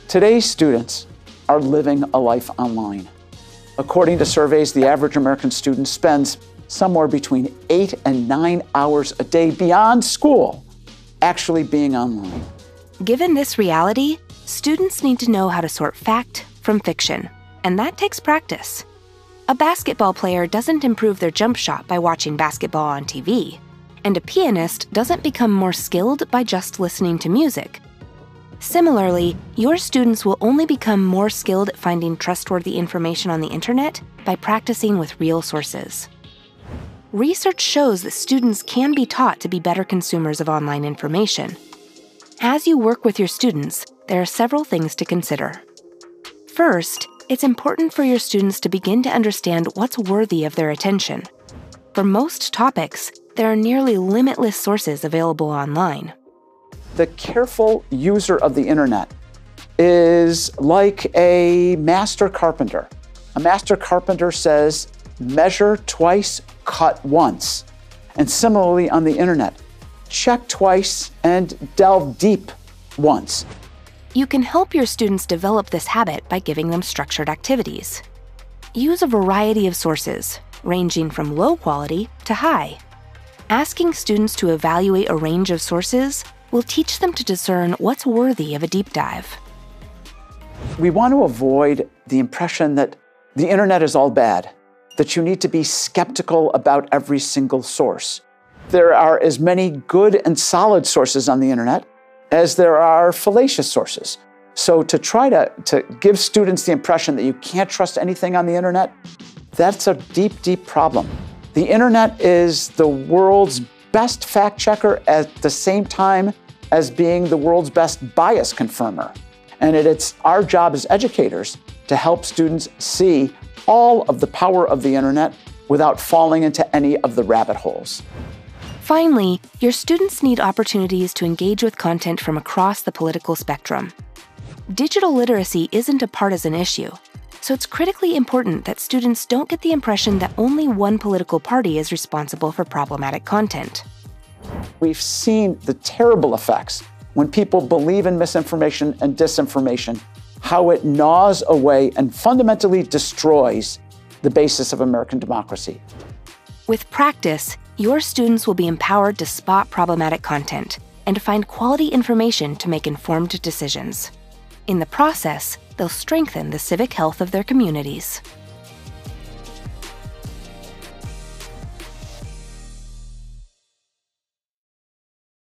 Today's students are living a life online. According to surveys, the average American student spends somewhere between 8 and 9 hours a day beyond school actually being online. Given this reality, students need to know how to sort fact from fiction, and that takes practice. A basketball player doesn't improve their jump shot by watching basketball on TV, and a pianist doesn't become more skilled by just listening to music. Similarly, your students will only become more skilled at finding trustworthy information on the internet by practicing with real sources. Research shows that students can be taught to be better consumers of online information. As you work with your students, there are several things to consider. First, it's important for your students to begin to understand what's worthy of their attention. For most topics, there are nearly limitless sources available online. The careful user of the internet is like a master carpenter. A master carpenter says, measure twice, cut once. And similarly on the internet, check twice and delve deep once. You can help your students develop this habit by giving them structured activities. Use a variety of sources, ranging from low quality to high. Asking students to evaluate a range of sources will teach them to discern what's worthy of a deep dive. We want to avoid the impression that the internet is all bad, that you need to be skeptical about every single source. There are as many good and solid sources on the internet as there are fallacious sources. So to try to give students the impression that you can't trust anything on the internet, that's a deep, deep problem. The internet is the world's best fact checker at the same time as being the world's best bias confirmer. And it's our job as educators to help students see all of the power of the internet without falling into any of the rabbit holes. Finally, your students need opportunities to engage with content from across the political spectrum. Digital literacy isn't a partisan issue, so it's critically important that students don't get the impression that only one political party is responsible for problematic content. We've seen the terrible effects when people believe in misinformation and disinformation, how it gnaws away and fundamentally destroys the basis of American democracy. With practice, your students will be empowered to spot problematic content and to find quality information to make informed decisions. In the process, they'll strengthen the civic health of their communities.